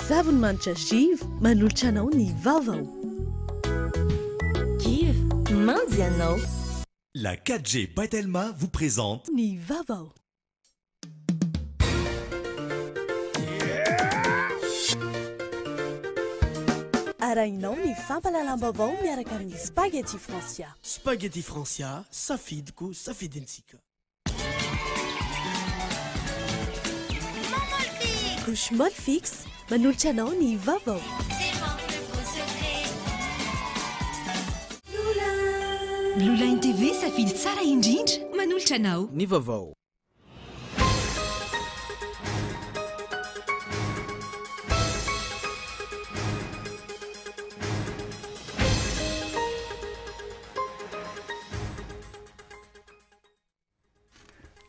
Zavon-manitra Giv manolotra anao ny vaovao. Giv, mandy ianao. La 4G Batelma vous présente ny vaovao. Arahinao ny fampalalam-baovao miaraka amin'ny Spaghetti Francia. Spaghetti Francia, safidiko safidintsika. Couche molle fixe manolotra anao ny vaovao. Blue Line TV safidy tsara indrindra manolotra anao Ny vaovao.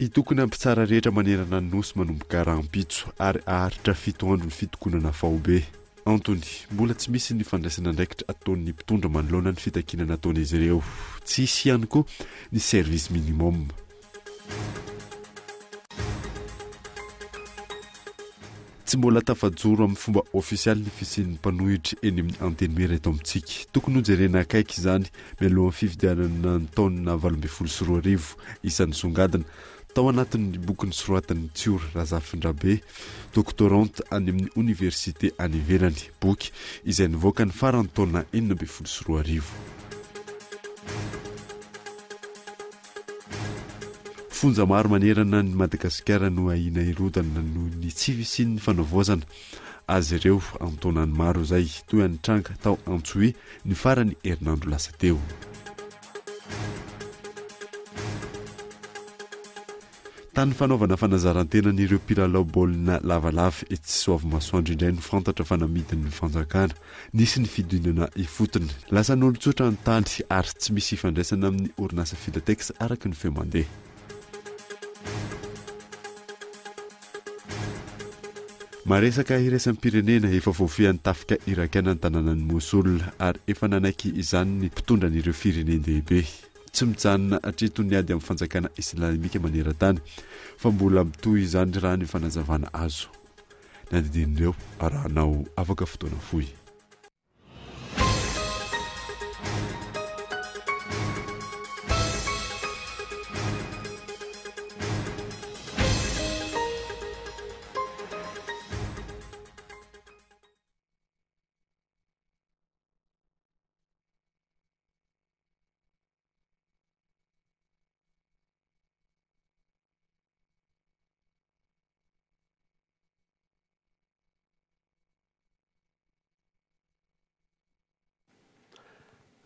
Itokony ampitsara rehetra manerana ny nosy manomboka rahampitso ary aharitra 7 andro ny fitokonana faobe. Antony, mbola tsy misy ny fandraisana ndraikitra ataon'ny mpitondra manoloana ny fitakinana ataon'izy ireo. Tsy hisy ihany koa ny service minimum. Tsy mbola tafajoro amin'ny fomba ofisialy ny fisian'ny mpanohitra eny amin'ny antenimera eto amintsika. Tokony hojerena akaiky izany mialohan'ny fifidianana ny taonina 2024 isan'ny songadina tao anatin'ny boky nosoratan'ny Tsiora Razafindrabe, doktorante any amin'ny université any ivelany, boky izay nivoaka ny farany taona 2024. Fonja maro manerana ny Madagasikara no ahina irodana noho ny tsy fisian'ny fanaovozana azy ireo amin'ny taonany maro izay toy any tranga tao Antsohi ny farany herinandro lasa teo. Tany fanaovana fanazarantena n'ireo mpilalao baolina lavalava etsy Soavimasoandro indray no fantatra fa namidin'ny fanjakana. Nisy ny fidinana ifotony. Lasa n'olon-tsotra ny tany ary tsy misy ifandraisana amin'ny orinasa Filatex araka ny feo mandeha. Maresaka iraisam pirenena efa voafian'ny tafika irakana ny tanànan'ny Mosul ary efa nanaiky izany ny mpitondra n'ireo firenendehibe. Tsy mijanona hatreto ny ady amin'ny fanjakana islamika maneran-tany fa mbola mitohy izany raha ny fanazavana azo. Nadidin'ireo arahanao afaka fotoana fohy.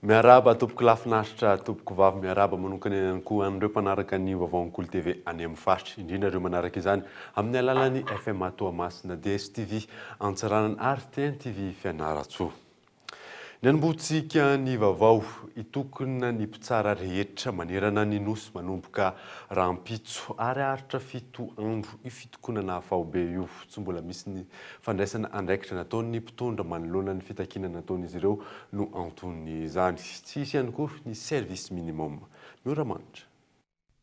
Miaraba tompoko lafinaritra tompoko vavy miaraba manokana ihany koa an'ireo mpanaraka ny vaovaon-kolo TV any amin'ny faritra indrindra ireo manaraka izany amin'ny alalan'ny FM Toamasina, DSTV Antsiranana ary TNTV Fianaratsoa. Ny anomboantsika ny vaovao itokona ny mpitsara rehetra manerana ny nosy manomboka rahampitso ary aharitra 7 andro ifitokonana faobe io. Tsy mbola misy ny fandraisana andraikitra nataon'ny mpitondra manoloana ny fitakinana nataon'izy ireo no antony izany. Tsy hisy ihany koa ny service minimum. Mora manitra.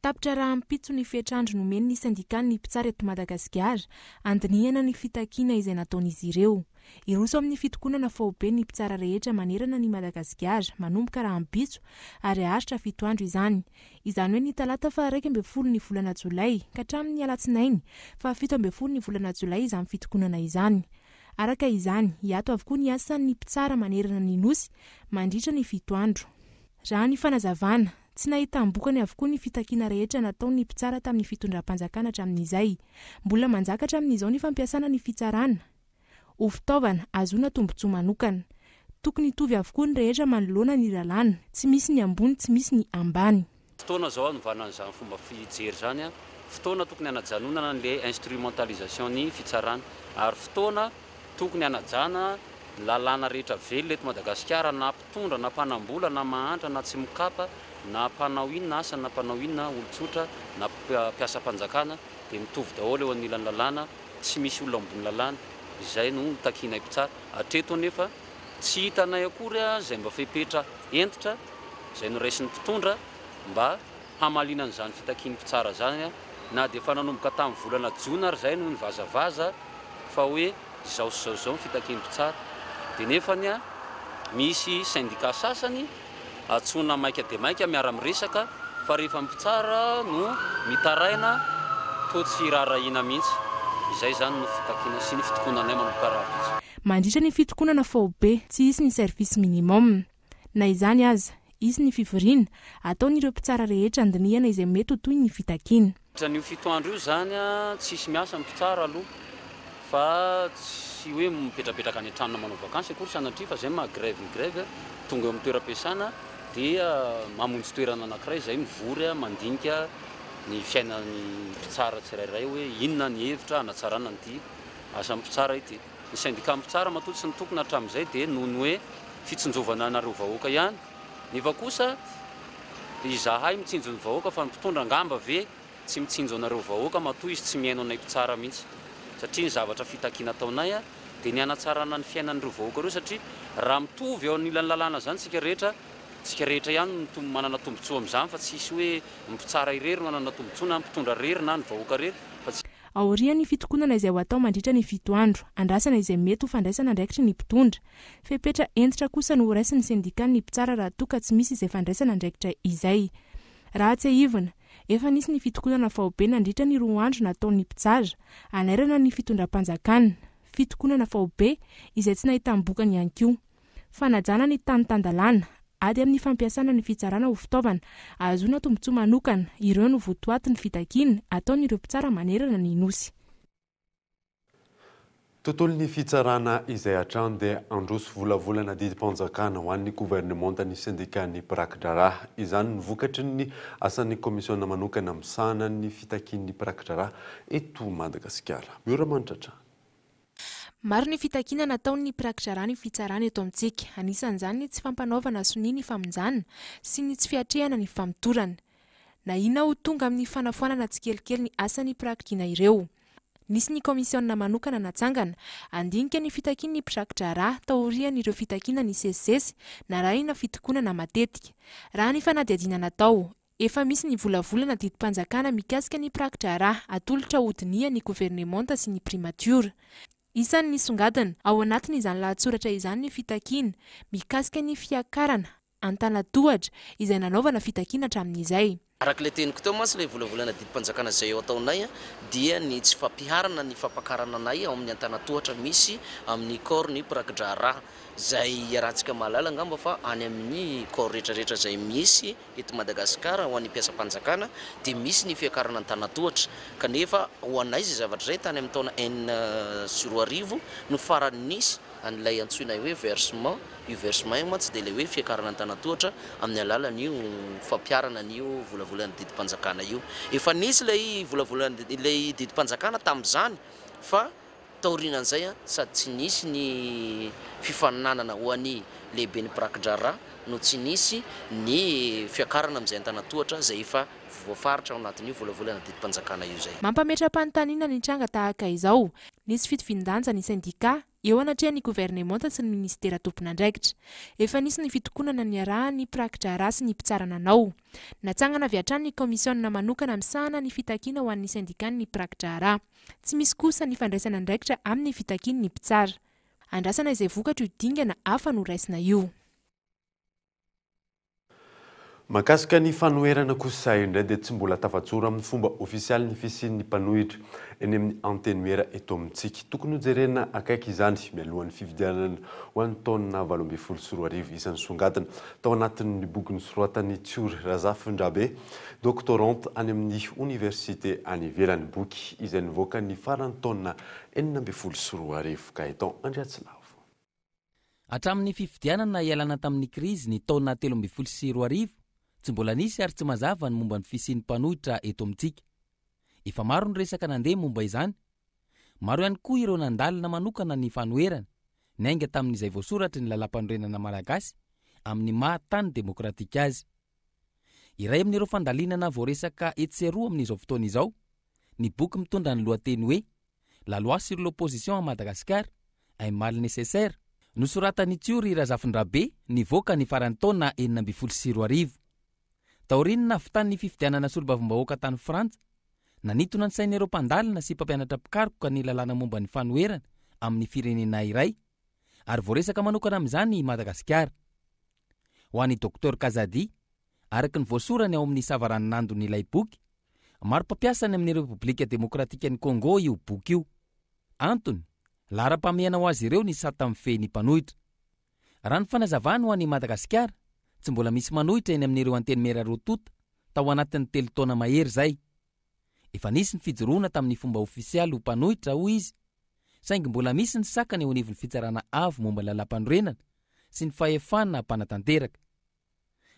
Tapitra rahampitso ny fetrandro nomeny ny sindikany ny mpitsara eto Madagasikara andinihana ny fitakina izay nataon'izy ireo. Iroso amin'ny fitokonana faobe ny mpitsara rehetra manerana ny Madagasikara manomboka rahampitso ary aharitra 7 andro izany. Izany hoe ny talata fa 12 ny volana Jolay ka hatramin'ny alatsinainy fa 17 ny volana Jolay izany fitokonana izany. Araka izany, hiato avokoa ny asan'ny mpitsara manerana ny nosy mandritra ny 7 andro. Raha ny fanazavana, tsy nahita ambokany avokoa ny fitakina rehetra nataon'ny mpitsara tamin'ny fitondram-panjakana hatramin'izay. Mbola manjakatra amin'izao ny fampiasana ny fitsarana. Ho fitaovana azona tombotsoa manokana. Tokony hitovy avokoa ny rehetra manoloana ny lalàna, tsy misy ny ambony, tsy misy ny ambany. Fotoana zao anovana an'izany fomba fijery zany a, fotoana tokony hanajanonana an'ilay instrumentalisation ny fitsarana ary fotoana tokony hanajana lalàna rehetra velona eto Madagasikara na mpitondra na mpanambola na mahantra na tsy mikapa na mpanao inona asa na mpanao inona olon-tsotra na mpiasa mpanjakana dia mitovy daholo eo anilan'ny lalàna, tsy misy olona ambony lalàna. Izay no takinay mpitsara. Hatreto nefa tsy hitanay akory izay mba fepetra entitra izay no raisin'ny mpitondra mba hamalinana izany fitakiany mpitsara zany na dia efa nanomboka tamin'ny volana Jona ary izay no nivazavaza fa hoe zao sy zao fitakiany mpitsara dia nefany a misy syndicat sasany atsona maika dia maika miara miresaka fa rehefa mpitsara no mitaraina to tsy raharahiana mihitsy izay zany no fitakiana sy ny fitokonanay manokaraha mandritra ny fitokonana faobe tsy isy ny service minimum na izany aza isy ny fivoriana ataon'ireo mpitsara rehetra andiniana izay mety ho toy ny fitakiana nio fitoandro io zany a tsisy miasa mpitsara aloha fa tsy hoe mipetrapetraka any an-tranona manao vakansy akory sanatria fa zay mahagrève tonga eo amin'ny toeram-piasana dia mamonjy toerana anankiray zay mivory mandinika ny fiainan'ny mpitsara tsirairay hoe inona ny hevitra hanatsarana ny asa mpitsara ity ny syndicat mpitsara matoa tsy nitokona hatramin'izay dia noho ny hoe fitsinjovana anareo vahoaka ihany nefa kosa izahay mitsinjo ny vahoaka fa mpitondra angamba ve tsy mitsinjo anareo vahoaka matoa izy tsy miaino anay mpitsara mihitsy satria ny zavatra fitakiana ataonay a dia ny anatsarana ny fiainan'ireo vahoaka reo satria raha mitovy eo anilan'ny lalàna zany tsika rehetra ihany manana tombontsoa amin'izany fa tsisy hoe mpitsara irery manana tombontsoa na mpitondra rery na ny vahoaka rery aorian'ny fitokonana izay ho atao mandritra ny 7 andro andrasana izay mety ho fandraisana ndraikitry ny mpitondra fepetra entitra kosa no horaisin'ny syndicat ny mpitsara raha toka tsy misy izay fandraisana ndraikitra izay raha tsy ahivana efa nisy ny fitokonana faobe nandritra ny 2 andro nataon'ny mpitsara anairana ny fitondram-panjakana fitokonana faobe izay tsy nahita mbokany ihany koa fanajana ny tany-tandalàna ady amin'ny fampiasana ny fitsarana ho fitaovana ahazoana tombontsoa manokana ireo no votoaty ny fitakiana ataon'ireo mpitsara manerana ny nosy tontolon'ny fitsarana izay hatrany dia androso volavolana didim-panjakana ho an'ny gouvernementa ny syndicat ny Prak-Drara izany nivokatry ny asan'ny komisiona manokana misahana ny fitakian'ny Prak-Drara eto Madagasikara miora mantratra maro ny fitakiana nataon'ny Prak-Drara ny fitsarana eto amintsika anisan'izany ny tsy fampanaovana soni ny famonjana sy ny tsy fiatrehana ny famitorana na ina ho tonga amin'ny fanafoanana tsikelikely ny asan'ny Prak-Drara ireo nisy ny komisiona manokana natsangana andinika ny fitakian'ny Prak-Drara taorian'ireo fitakiana ny sesisesy na rahina fitokonana matetika raha ny fanadihadiana natao efa misy ny volavolana didim-panjakana mikasika ny Prak-Drara atolotra hodinia ny gouvernementa sy ny primature isan'ny nisongadina ao anatiny izany lahatsoratra izany ny fitakiana mikasika ny fiakarana antana-tohatra izay nanaovana fitakiana hatramin'izay arak'ilay teniko teo mantsy ilay volavolana didim-panjakana izay eo ataonay dia ny tsy fampiharana ny fampakarana anay ao amin'ny antana-tohatra misy amin'ny corps ny Prak-Drara zay rahantsika mahalala ngamba fa any amin'ny corps rehetrarehetra zay misy eto Madagasikara ho an'ny mpiasam-panjakana dia misy ny fiakarana antana-tohatra kanefa ho anay izay zavatra zay tany amin'ny taona 4 no farany nisy an'ilay antsoina hoe versement io versement io mantsy dia ilay hoe fiakarana antana-tohatra amin'ny alalan'io fampiarana an'io volavolana didim-panjakana io efa nisy ilay volavolana ilay didim-panjakana tamin'izany fa taorinan'izay sady tsy nisy ny fifaninanana ho an'ny lehiben'ny Prak-Drara no tsy nisy ny fiakarana amin'izay antana-tohatra zay efa voafaritra ao anatin'io volavolana didim-panjakana io zay mampametra-panontaniana ny tranga tahaka izao nisy fitovinandanja ny syndicat eo anatrehan'ny gouvernementa sy ny ministera tompon'andraikitra efa nisy ny fitokonana ny arahan'ny Prak-Drara sy ny mpitsara nanao natsangana avy hatrany ny komisiona manokana misahana ny fitakiana ho an'ny syndicat ny Prak-Drara tsy misy kosa ny fandraisana andraikitra amin'ny fitakiana ny mpitsara andrasana izay vokatra io dingana hafa no raisina io Makasika ny fanoherana kosa indray dia tsy mbola tafatsoro amin'ny fomba ofisialy ny fisian'ny mpanohitra eny amin'ny antenoera eto amintsika tokony hojerena akaiky izany mialohan'ny fifidianana ho an'ny taona 2024 isan'ny songadina tao anatin'ny boky nosoratany Tsior Razafindrabe doctorante any amin'ny université any ivelany boky izay nivoaka ny farany taona 2024 ka eto Andriatsilavo hatramin'ny fifidianana ialana tamin'ny krizy ny taona 2024 tsy mbola nisy ary tsy mazava ny momba ny fisian'ny mpanohitra eto amintsika efa maro ny resaka nandeha momba izany maro ihany koa ireo nandalina manokana ny fanoherana nainga tamin'izay voasoratra ny lalam-panorenana malagasy amin'ny mahatany demokratika azy iray amin'ireo fandalinana voaresaka etseroa amin'izao fotoana izao ny boky mitondra ny lohateny hoe la loi sur l'opposition à Madagascar un mal nécessaire nosoratany Tsior Razafindrabe nivoaka ny farany taona 2024 taorinina fitan'ny fifidianana solobavim-bahoaka tany Frantsa nanitona ny sain'ireo mpandalina sy mpampianatra mpikaroka ny lalàna momba ny fanoherana amin'ny firenena iray ary voaresaka manokana amin'izany Madagasikara. Ho an'ny Dr Kazadi, araka ny voasorany ao amin'ny savaranonandon'ilay boky, maro mpampiasany amin'ny Repoblika Demokratika ny Congo io boky io. Antony, lara-pameana ho azy ireo ny sata amin'ny feny mpanohitra. Raha ny fanazavana ho an'ny Madagasikara, tsy mbola misy manohitra eny amin'ireo anteny merarotota tao anatin'ny 3 taona mahery zay. Efa nisy ny fijoroana tamin'ny fomba ofisialy ho mpanohitra ho izy, saingy mbola misy ny sakany eo anivon'ny fitsarana avo momba ny lalam-panorenana sy ny fahefana mpanatanteraka.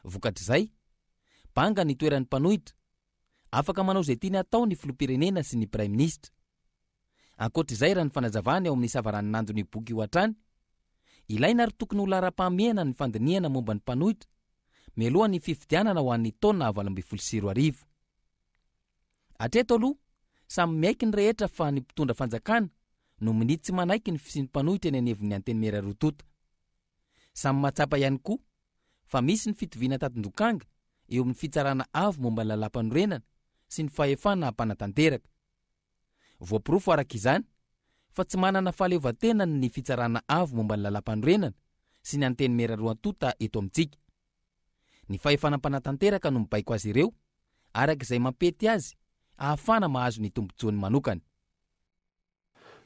Vokatr'izay, banga ny toeran'ny mpanohitra, afaka manao izay tiany atao ny filoham-pirenena sy ny Prime Ministra. Ankoatr'izay raha ny fanazavany ao amin'ny savaranonandon'ny boky io hatrany, ilaina ary tokony ho lara-pameana ny fandinihana momba ny mpanohitra mialoha ny fifidianana ho an'ny taona 2024. Hatreto aloha, samy miaiky ny rehetra fa ny mpitondra fanjakana no minidy tsy manaiky ny fisian'ny mpanohitra eny anevon'ny anteny merarotota. Samy matsapa ihany koa fa misy ny fitoviana tatondokanga eo amin'ny fitsarana avo momba ny lalam-panorenana sy ny fahefana mpanatanteraka. Voapirofo arak'izany fa tsy manana fahaleovan-tena ny fitsarana avo momba ny lalam-panorenana sy ny anteny merarotota eto amintsika. Ny fahefana mpanatanteraka no mibaiko azy ireo arak'izay mampety azy ahafana mahazo ny tombotsoany manokana.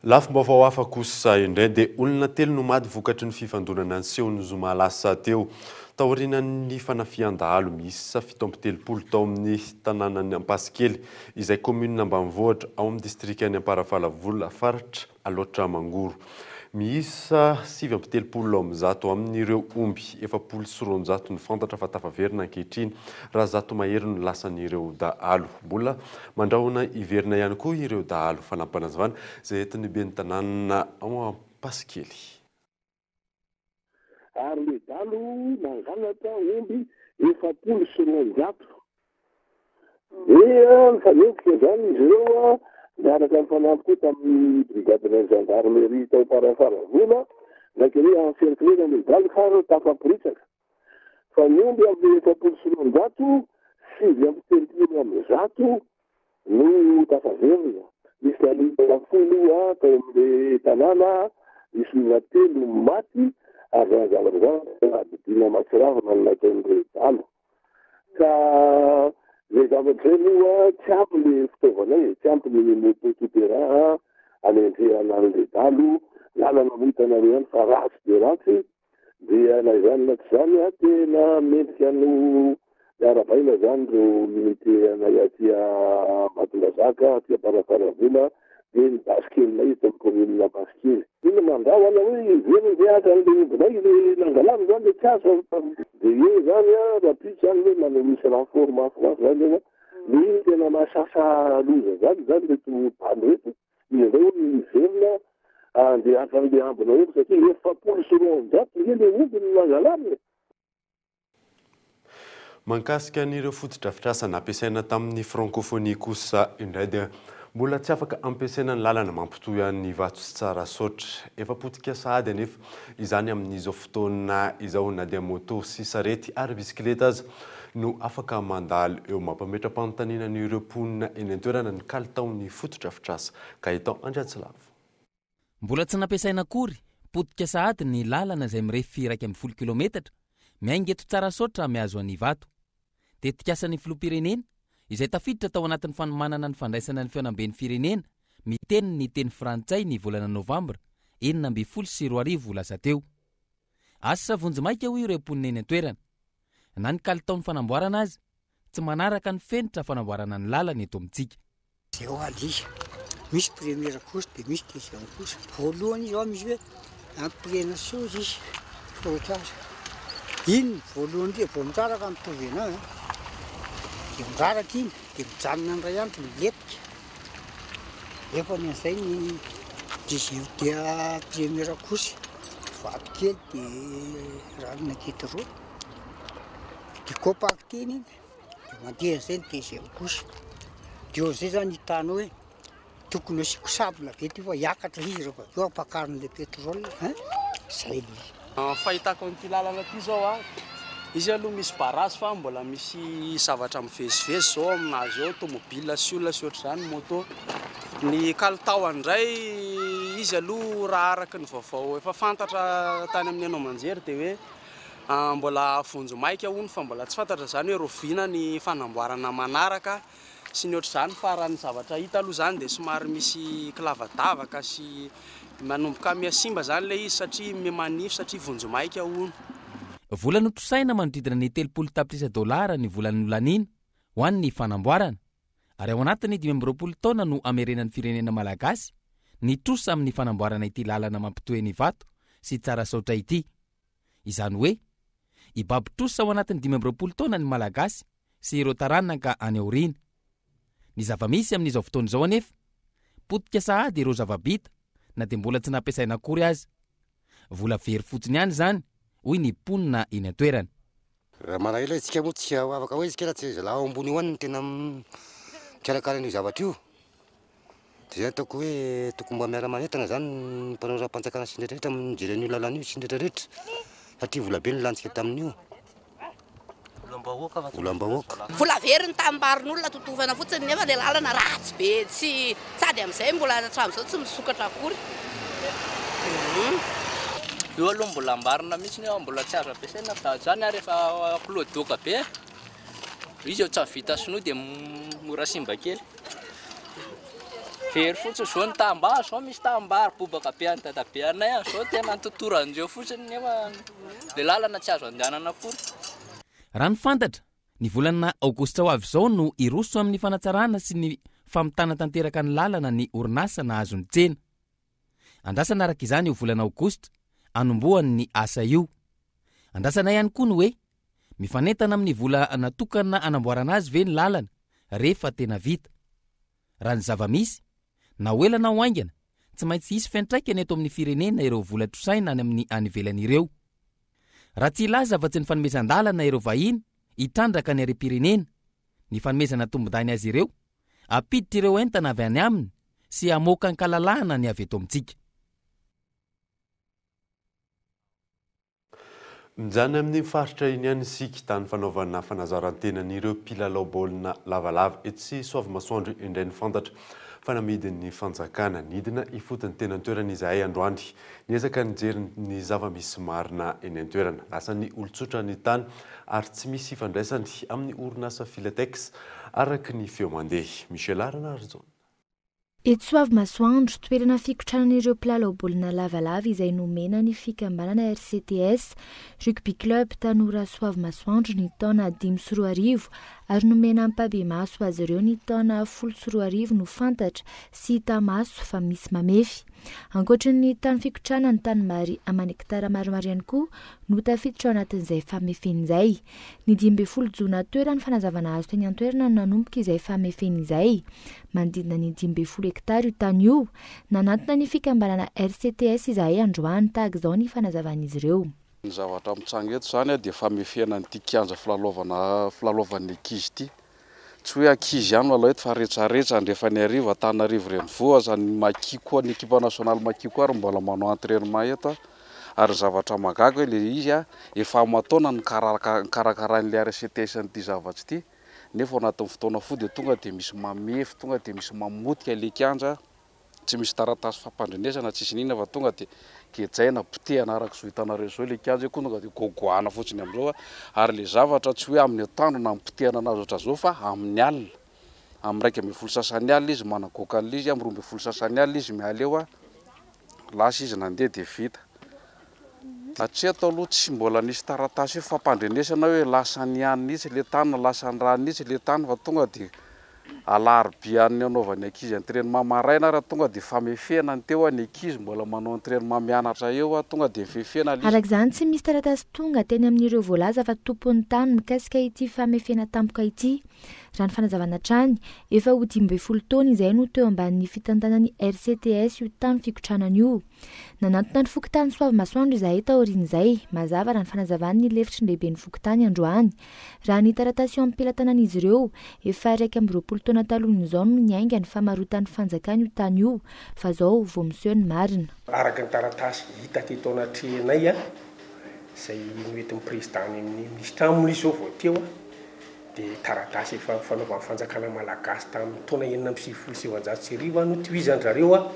Lafim-baovao hafa kosa indray dia olona 3 no maty vokatry ny fifandonana ny sehon'ny zoma lasa teo taorian'ny fanafian-dahalo miisa 17 tao amin'ny tanànan'ny Ampasikely izay commune ambanivohitra ao amin'ny district any Amparafalavolo faritra Alotra Mangoro. Miisa 17 amin'zato amin'ireo omby 700 ny fantatra fa tafaverina ankehitriny raha zato mahery no lasan'ireo dahalo. Mbola mandrahona iverina ihany koa ireo dahalo fanampanazavana izay entiny ben'ny tanàna ao Ampasikely. Ary le dahalo manganatra omby 700. Mifanenjika izany izy ireo miaraka amin'ny fanampy koa tamin'ny brigadena gendarmerie tao Amparafalavolo ndraiky hoe encercler le dahalo ka tafaporitsaka. Fa ny omby amin'ny 700, 7 amin'ny zato no tafaverina. Misy alika 10 tao amin'ny tanàna, misy olona 3 maty ary adidina Matsiravina no nataon'ireo dahalo. Ka le zavatra moa tsy ampy le fitaovana tsy ampy le moto tout-terrain anendrehana an'le dahalo, lalana mohitanareo ihany fa ratsy de ratsy, dia na izany na tsy izany tena mendrika no miarabaina zany reo unité anay aty Ambatondrazaka aty Amparafalavolo dia ny Basikely eto amin'ny commune Basikely. Ino mandrao ana hoe iveriny ve asa an'le ombinay le nangalamy zany le tsy azo dia io zany rapitry zany hoe manao misy renfort mafinafy zany ny tena masasa loza zany reto mpano reto indreo iverina dia afan'le ambina omby satria 700 le omby no nangalamy. Mankasika an'ireo fotodrafitrasa nampiasaina tamin'ny francophonie kosa indray dia mbola tsy afaka ampiasaina ny lalana mampitohy an'ny vato sy tsara saotra. Efa potika sahady anefa izany amin'izao fotoana izao na dia moto sy sarety ary bisikileta aza no afaka mandalo eo mampametra-panontaniana an'ireo mponina eny an-toerana ny kalitaon'ny fotodrafitrasa Kaitan Andriatsilava. Mbola tsy nampiasaina akory potika sahady ny lalana izay mirefy 1.0 kilometatra miainga eto tsara saotra miazo an'ny vato. Tetikasan'ny filoham-pirenena izay tafiditra tao anatin'ny fanomanana ny fandraisana ny fianamben'ny firenena miteny ny teny frantsay ny volana novambra 2024 lasa teo. Asa vonjimaika ho ireo mponina eny an-toerana. Na ny kalitaon'ny fanamboarana azy tsy manaraka ny fenitra fanamboarana ny lalana eto amintsika. Zao alia misy première course dia misy deuxième course. Voalohany izao misy hoe ampirena sozy izy tsara. Iny voalohany dia vao mitaraka mitovy anazy dia miraraka iny dia mijanona ny ray andro miletika. Efa ny an'izay ny dia première course vato kely dia ranona kety roa dia compacte iny dia mandeha an'izay ny deuxième course. Dia eo izay zany hitanao hoe tokony asiako sabona be ty fa hiakatra izy rehefa aveo ampakariny le pétrole zay izy. Fahitako an'ity lalana ty zao izy aloha misy barasy fa mbola misy zavatra mivezivezy zao aminazy ao, tomobile sy olona sy ohatr'izany moto. Ny kalitao andray izy aloha raha araky ny vaovao efa fantatra tany amin'ny anao manjery dia hoe mbola vonjo maika hono fa mbola tsy fantatra zany hoe roviana ny fanamboarana manaraka sy ny ohatr'izany fa raha ny zavatra hita aloha zany dia somary misy kilavadavaka sy manomboka miasimba zany le izy satria manify satria vonjo maika hono. Vola notrosaina manodidina ny 30 tapitrisa dolara ny volan'ny nolanina ho an'ny fanamboarana ary ao anatiny 20 taona no amerenan'ny firenena malagasy ny trosa amin'ny fanamboarana ity lalana mampitoe ny vato sy tsara saotra ity. Izany hoe ibaby trosa ao anatin'ny 20 taona ny malagasy sy ireo taranaka any aoriana. Ny zava-misy amin'izao fotoana izao anefa potika sahady ireo zava-bita na dia mbola tsy nampiasaina akory aza. Vola very fotsiny ihany zany hoy ny mponina eny an-toerana. Raha maraila isika moa tsy afaka hoe isika tsy zalahy ambony eo any tena mikarakara ny zavatra io. Dia zany ataoko hoe tokony mba miara-manentana zany mpanao raha-panjakana sindrarehetra mijery an'io lalana io sindrarehetra satria vola be ny lansika tamin'io. Volam-bahoaka. Vola very ny tambarin'olona totovana fotsiny nefa le lalana ratsy be tsy sady amin'izay mbola hatramin'izao tsy misokatra akory. Io aloha mbola ambarina mihitsy ny mbola tsy azo ampiasaina fa zany rehefa klodoka be izy eo tsy vita sinoa dia mora simba kely. Very fotsiny zao ny tambary zao misy tambary bobaka be any dadabe anay zao tena totoran'izao fotsiny nefa le lalana tsy azo andehanana akory. Raha ny fantatra ny volana aogositra ho avy izao no iroso amin'ny fanatsarana sy ny famitana tanteraka ny lalana ny orinasa nahazo ny tsena. Andrasana araka izany io volana aogositra anombohany ny asa io. Andrasana ihany koa ny hoe mifanentana amin'ny vola natokana anamboarana azy ve ny lalana rehefa tena vita. Raha ny zava-misy na oela na ho aingana tsy maintsy hisy fiantraikany eto amin'ny firenena ireo vola trosaina any amin'ny any ivelany ireo. Raha tsy ilaza fa tsy ny fanomezan-dalana ireo vahiny hitrandraka ny harem-pirenena, ny fanomezana tombon-dany azy ireo apiditra ireo entana avy any aminy sy hamoaka ny kalalahana ny avy eto amintsika. Mijany amin'ny faritra iny ihany isika tany fanaovana fanazaran-tenan'ireo mpilalao baolina lavalava eto sy Soavamasoandro indray ny fantatra fa namidin'ny fanjakana nidina ifotony tena an-toerana izahay androany niezaka nijery ny zava-misy marina eny an-toerana lasan'ny olon-tsotra ny tany ary tsy misy ifandraisany amin'ny orinasa Filatex araky ny feo mandeha. Michel Arana Arzon. Eto Soavamasoandro toerana fikotranan'ireo mpilalao baolina lavalava izay nomena ny fikambanana RCTS Rugby Club Tanora Soavamasoandro ny taona 5 ary nomena ampabe-maso azy ireo ny taona 10 no fantatra sy hita-maso fa misy mamefy. Ankoatra ny tany fikotrana ny tany mary aman-hektara maromaro ihany koa no tafiditra ao anatin'izay famefen'izay. Ny 12 jona toerana fanazavana azo teny an-toerana nanomboka izay famefeny izay. Manodidina ny 12 hektara io tany io, nanantona ny fikambanana RCTS izahay androany tahaka izao ny fanazavan'izy ireo. Ny zavatra mitsanga eto zany dia famefena n'ity kianja filalaovan'ny ankizy ity. Tsy hoe ankizy ihany lalao eto fa rehetrarehetra andrefa ny arivo Antananarivo renivohitra ny makiko ny équipe nationale makiko ary mbola manao entraînement eto ary zavatra magaga le izy efa mataona ny karakaran'ilay RCTS n'ity zavatra ity nefa anatin'ny fotoana fo dia tonga dia misy mamefy tonga dia misy mamotika le kianja tsy misy taratasy fampandrenesana tsisy nina fa tonga dia kejaina potehana araka zo hitanareo zao le kianja koa tonga dia gogoana fotsiny amin'izao ary le zavatra tsy hoe amin'ny atoandro na potehana anazy ohatra zao fa amin'ny alina amin'ny 1.20 sasany alina izy managokana izy amin'ny 12 sasany alina izy miala eo lasa izy nandeha dia vita. Hatreto aloha tsy mbola nisy taratasy fampandrenesana hoe lasa ny anina itsy le tany na lasa ny rano itsy le tany fa tonga dia alarobia-ny anaovany ankizy entraînement maraina raha tonga dia famefena ny teo ny ankizy mbola manao entraînement mianatra eo tonga dia fefena. Araka izany tsy misy taratasy tonga teny amin'ireo voalaza fa tompon'ny tany mikasika ity famefena tampoka ity. Raha ny fanazavana trany efa ho 12 taona izay no teo ambanin'ny fitantanan'ny RCTS io tany fikotranana io. Nanantona ny fokotany Soavamasoandro izahay taorian'izay mazava raha ny fanazavany ny lefitry ny lehibe ny fokotany androany. Raha ny taratasy eo amin'ny pilatanan'izy ireo efa 20 taona talohany izao no niainga ny famarotan'ny fanjakana io tany io fa zao vao miseho ny marina. Araka ny taratasy hita teto anatrenay izay mety mipresidany amin'ny ministra aminy izao vao teo dia taratasy efa fanaovan'ny fanjakana malagasy tamin'ny taona 1979 no tohizandrareo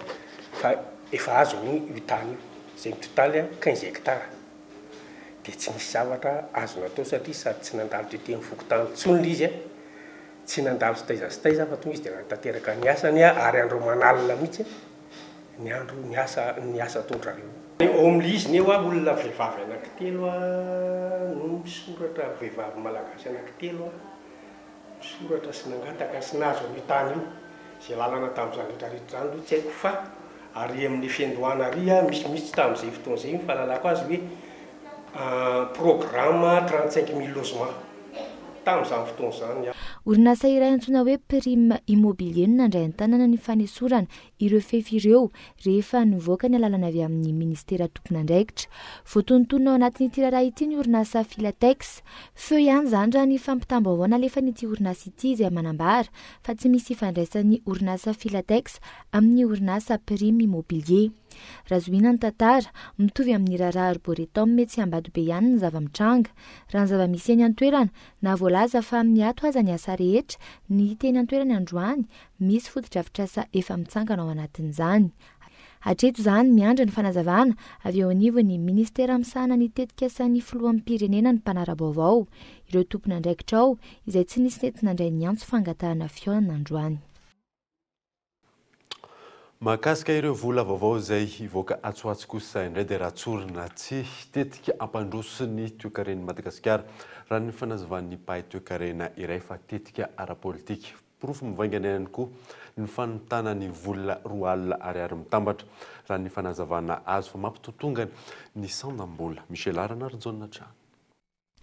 fa efa azo io tany io zay mitotaly 15 hectara dia tsy misy zavatra azona atao satria sady tsy nandalo teteny fokotany tsony l izy tsy nandalo sytaiza fa tonga izy dia natateraka ny asany ary andro manalina mihitsy ny andro ny asa ataondrareo ao amin'le izy neo olona vehivavy anankitelo no misoratra vehivavy malagasy anankitelo misoratra sy nangataka sy nazo io tany io zay lalana tamin'izany rehetrarehetra zany aloha tsy haiko fa ary amin'ny fiandohana ary misy tamin'izay fotoana izay fahalalako azy hoe programme 35 000 logement tamin'izany fotoana izany. Orinasa iray antsoina hoe Prime Immobilier no nandray an-tanana ny fanesorana ireo fefy ireo rehefa nivoaka ny alalana avy amin'ny ministera tompon'andraikitra. Voatontonona ao anatin'ity raharaha ity ny orinasa Filatex. Feo ihany zany raha ny fampitam-baovao alefa n'ity orinasa ity izay manambara fa tsy misy ifandraisan'ny orinasa Filatex amin'ny orinasa Prime Immobilier. Razoina ny tantara mitovy amin'ny raharaha arboretum mety sy ambady be ihany ny zava-mitranga. Raha ny zava-misy eny an-toerana na voalaza fa amin'ny ato aza ny asa rehetra ny teny an-toerana androany misy fotodrafitrasa efa mitsangana ao anatin'izany. Hatreto izany miandry ny fanazavana avy eo anivon'ny ministera misahana ny tetikasan'ny filohan'ny pirenena ny mpanara-baovao ireo tompon'andraikitra ao izay tsy nisy nentina indray ny antso fangatahana fiona androany. Mahakasika ireo vola vaovao izay hivoaka atsoatsy kosa indray dia ratsorina tsy tetika ampandroso ny toe-karen'i Madagasikara raha ny fanazavan'ny pahy toe-karena iray fa tetika ara-politika. Porofo mivaingana ihany koa ny fanontana ny vola roa alina ariary mitambatra raha ny fanazavana azo fa mampitotongana ny sandam-bola. Michel Arana ary John Trano.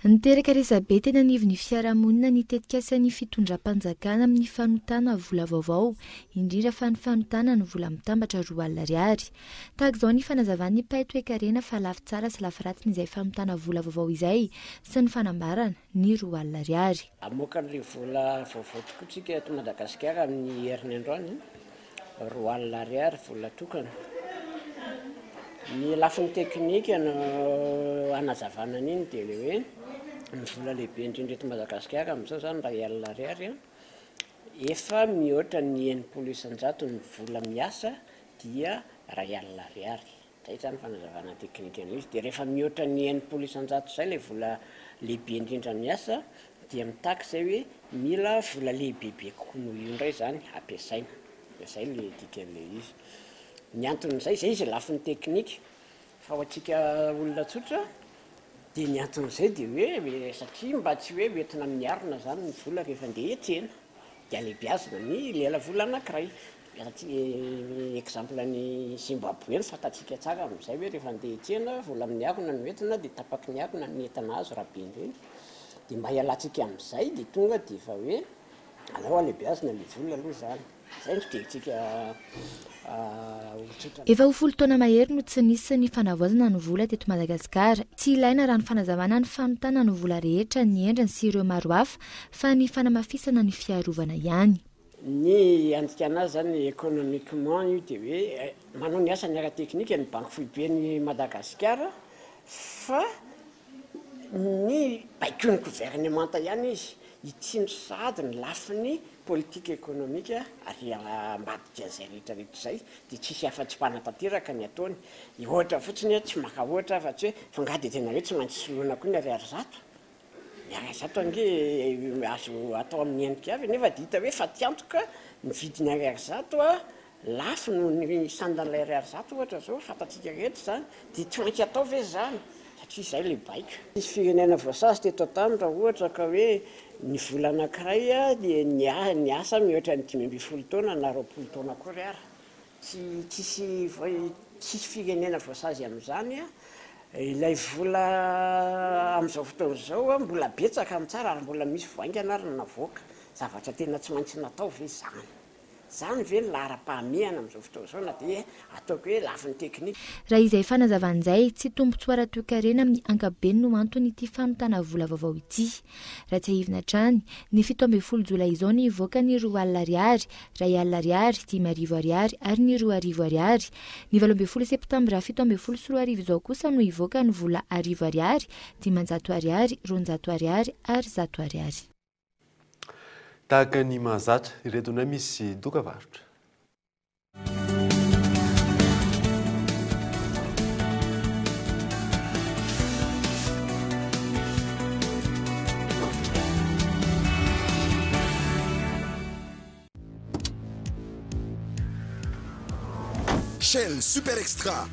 Niteraka resabe teny anivon'ny fiarahamonina ny tetikasan'ny fitondram-panjakana amin'ny fanontana vola vaovao, indrindra fa ny fanontana ny vola mitambatra roa alina ariary. Tahaka izao ny fanazavan'ny pahy toe-karena fa lafy tsara sy lafy ratsiny izay fanontana vola vaovao izay sy ny fanambarana ny roa alina ariary. Amoaka ny vola vaovao tokoa tsika eto Madagasikara amin'ny herin'ny androany roa alina ariary vola tokana. Ny lafiny teknika no anazavana an'iny dia le hoe ny vola lehibe indrindra eto Madagasikara amin'izao zany ray alina ariary efa mihoatra ny 900 ny vola miasa dia ray alina ariary. Zay zany fanazavana teknika an'izy dia rehefa mihoatra ny 900 izay le vola lehibe indrindra miasa dia mitaka izay hoe mila vola lehibebe kokoa noho io indray zany ampiasaina. Izay le dikan'le izy. Ny anton'izay izay izy lafiny teknika fa ho antsika olona tsotra dia ny anton'izay dia hoe satria mba tsy hoe hoentina amin'ny arina zany ny vola rehefa andeha hiantsena dia alehibiazina ny lela vola anankiray. Exemple ny Zimbabwe ny fantatsika tsara amin'izay hoe rehefa andeha hiantsena vola amin'ny arina no entina dia tapaky ny arina ny entana azo raha be indreny dia mba hialantsika amin'izay dia tonga dia efa hoe alao alehibiazina ny vola aloha zany. Zay no fidetsika efa ho folo taona mahery no tsy nisy ny fanavoazana ny vola teto Madagasikara. Tsy ilaina raha ny fanazavana ny fanontana ny vola rehetra ny endriny sy ireo maro hafa fa ny fanamafisana ny fiarovana ihany. Ny andikana azy zany économiquement io dia hoe manao ny asany ara-teknika ny banque foiben'ny Madagasikara fa ny baikony gouvernemanta ihany izy itsindro sady ny lafiny politika ekonomika ary ambadika an'izay rehetrarehetra izay dia tsisy afa-tsy mpanatateraka ny ataony. Ohatra fotsiny tsy maka ohatra fa tsy hoe fa ngady tena hoe tsy maintsy soloana koa ny ariary zato. Ny ariary zato ange azo atao amin'ny endrika avy nefa dia hita hoe fa tiantoka ny vidiny ariary zato lafo noho ny sandan'ilay ariary zato ohatra zao fantatsika rehetra zany dia tsy maintsy atao ve zany satria izay le baika. Misy firenena voasazy teto an-tany raha ohatra ka hoe ny vola anankiray dia ny asa mihoatra ny 5 taona na 20 taona koa ry ara. Tsisy firenena voasazy amin'izany ilay vola amin'izao fotoana izao mbola betsaka amin'ny tsara ary mbola misy voaingana ary navoaka. Zavatra tena tsy maintsy natao ve zany. Zany ve ny lahara-pahamehana amin'izao fotoana izao na dia ataoko hoe lafiny teknika. Raha izay fanazavan'izay tsy tombontsoara toe-karena amin'ny ankapobeny no antony ity fanontana vola vaovao ity. Raha tsy ahivina hatrany ny 17 jolay izao ny hivoaka ny roa alina ariary, ray alina ariary, 5,000 ariary ary ny 2,000 ariary. Ny 18 septambra 17 sy 2,000 izao kosa no hivoaka ny vola 1,000 ariary, 500 ariary, 200 ariary ary 100 ariary. Tahaka ny mahazatra ireto na misy dokavarotra. Shell Super Extra.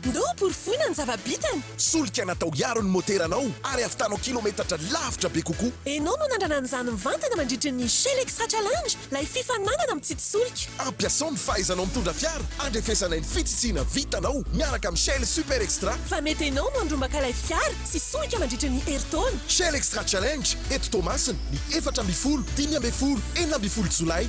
ndo porofoina ny zava-bitany solika natao hiaro ny moteranao ary avitanao kilometatra lavitra be kokoa. enao no nandrana nyzany mivantana mandritra ny Shell Extra Challenge lay fifaninanana mitsitosolika. ampiasao ny fahaizanao mitondra fiara andrefesana ny fitsitsina vitanao miaraka amin'ny Shell Super Extra. fa mety enao no andrombaka ilay fiara sy solika mandritra ny herintaona. Shell Extra Challenge eto Tomasina ny 4 5 4 Jolay.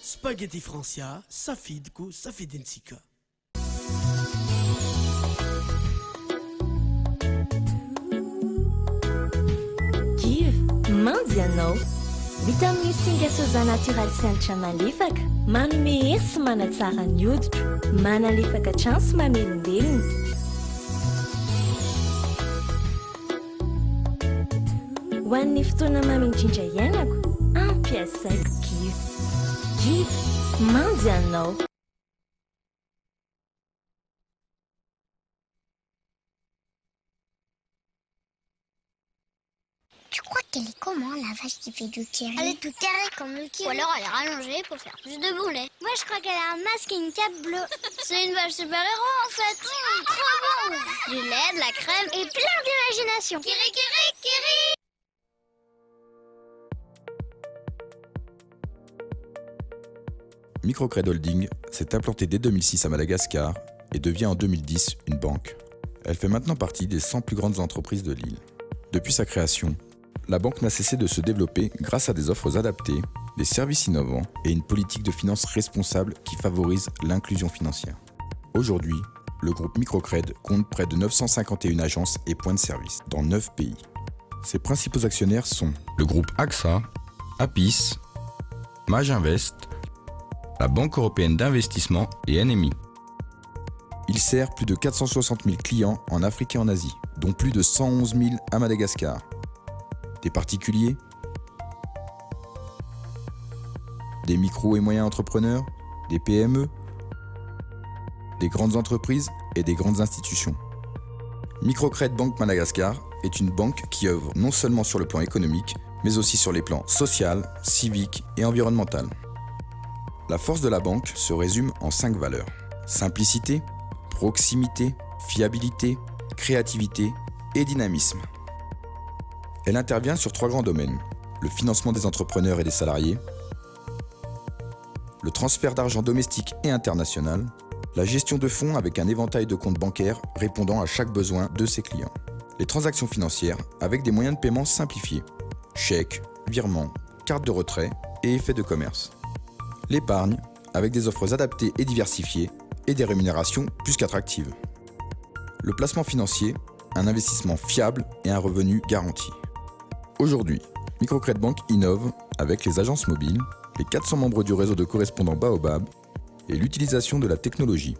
Spaghetti Francia, safidiko, safidintsika. Kiry, mandy ianao. Vita amin'ny singa soja natoraly sianitra malefaka, manome hery sy manatsara ny hoditra, manalefaka hatrany sy mamelombelona. Ho an'ny fotoana mamindrindra iainako, ampiasaiko kiry. Kiry, mandy ianao. Tu crois qu'elle est comment, la vache qui fait du kiri? Elle est toute carrée comme le kiri. Ou alors elle est rallongée pour faire plus de boulets. Moi je crois qu'elle a un masque et une cape bleue. C'est une vache super-héros en fait. Trop bon. Du lait, de la crème et plein d'imagination. Kiri, kiri, kiri. Microcred Holding s'est implantée dès 2006 à Madagascar et devient en 2010 une banque. Elle fait maintenant partie des 100 plus grandes entreprises de l'île. Depuis sa création, la banque n'a cessé de se développer grâce à des offres adaptées, des services innovants et une politique de finances responsable qui favorise l'inclusion financière. Aujourd'hui, le groupe Microcred compte près de 951 agences et points de service dans 9 pays. Ses principaux actionnaires sont le groupe AXA, Apis, Maginvest, la Banque européenne d'investissement et NMI. Il sert plus de 460 000 clients en Afrique et en Asie, dont plus de 111 000 à Madagascar. Des particuliers, des micro et moyens entrepreneurs, des PME, des grandes entreprises et des grandes institutions. Microcred Banque Madagascar est une banque qui œuvre non seulement sur le plan économique, mais aussi sur les plans social, civique et environnemental. La force de la banque se résume en 5 valeurs. Simplicité, proximité, fiabilité, créativité et dynamisme. Elle intervient sur 3 grands domaines. Le financement des entrepreneurs et des salariés, le transfert d'argent domestique et international, la gestion de fonds avec un éventail de comptes bancaires répondant à chaque besoin de ses clients. Les transactions financières avec des moyens de paiement simplifiés, chèques, virements, cartes de retrait et effets de commerce. L'épargne avec des offres adaptées et diversifiées et des rémunérations plus qu'attractives. Le placement financier, un investissement fiable et un revenu garanti. Aujourd'hui, Microcred Bank innove avec les agences mobiles, les 400 membres du réseau de correspondants Baobab et l'utilisation de la technologie,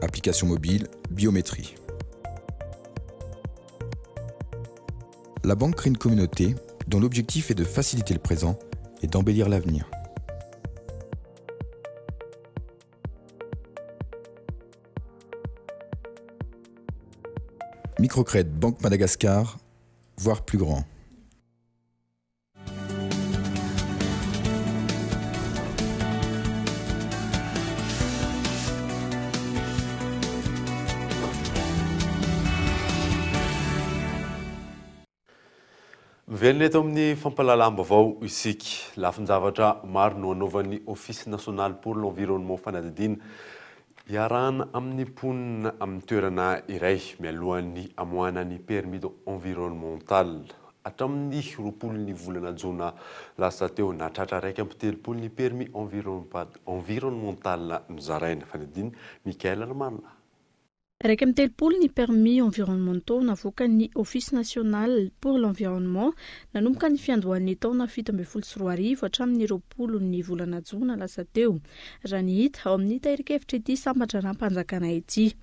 applications mobiles, biométrie. La banque crée une communauté dont l'objectif est de faciliter le présent et d'embellir l'avenir. Microcred Banque Madagascar, voire plus grand. Mivelona eto amin'ny fampalalam-baovao isika. Lafin-javatra maro no anaovan'ny Office national pour l'environnement fanadidina iarahana amin'ny mponina amin'ny toerana iray mialohan'ny amoahana ny permis environnemental. Hatramin'ny 20 volana Jona lasa teo natratra 1.3 permis environnemental nozaraina fanadidina Mikael Armanla. 1.3 permis environnementaux navoakan'ny Office national pour l'environnement nanomboka ny fiandohan'ny taona 2024 hatramin'ny 20 volana Jona lasa teo. Raha ny hita ao amin'ny tahirin-kevitra ity sambatra rampanjakana ity.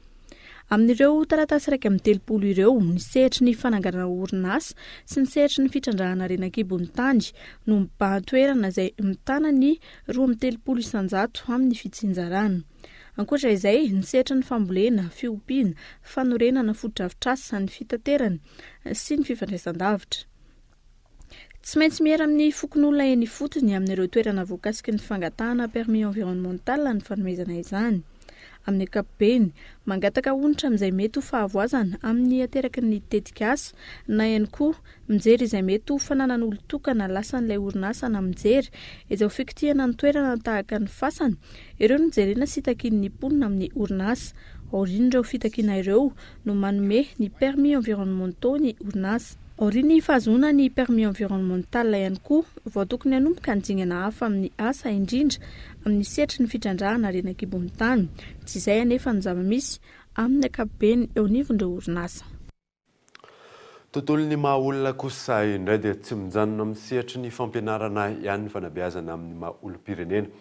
Amin'ireo taratasy 1.3 ireo nisehitry ny fananganana orinasa sy nisehitry ny fitrandrahana renakibon'ny tany no mibahan-toerana izay mitana ny 2.3 isanjato amin'ny fitsinjarana. Ankoatra izay, nisehatra ny fambolena, fiompiana, fanorenana foto-drafitrasa, ny fitaterana sy ny fifandraisan-davitra. Tsy maintsy miera amin'ny fokon'olona eny fotsiny amin'ireo toerana voakasiky ny fangatahana permis environnemental ny fanomezana izany. Amin'ny ankapobeny, mangataka onitra amin'izay mety ho fahavoazana amin'ny ateraky ny tetikasa na ihany koa mijery izay mety ho fananana olon-tokana lasan'ilay orinasa na mijery izay ho fikitihana ny toerana tahaka ny fasana, ireo no jerena sy takin'ny mponina amin'ny orinasa. Aorian'ireo fitakiana ireo no manome ny permis environnementaux ny orinasa. Aorian'ny fahazona ny permis environnemental ihany koa vao tokony hanomboka ny dingana hafa amin'ny asa indrindra amin'ny sehatry ny fitrandrahana renakibon'ny tany. Tsy izay anefa ny zava-misy amin'ny ankapobeny eo anivon'ireo orinasa. Tontolon'ny maha olona kosa indray dia tsy mijanona amin'ny sehatry ny fampianarana ihany ny fanabeazana amin'ny maha olom-pirenena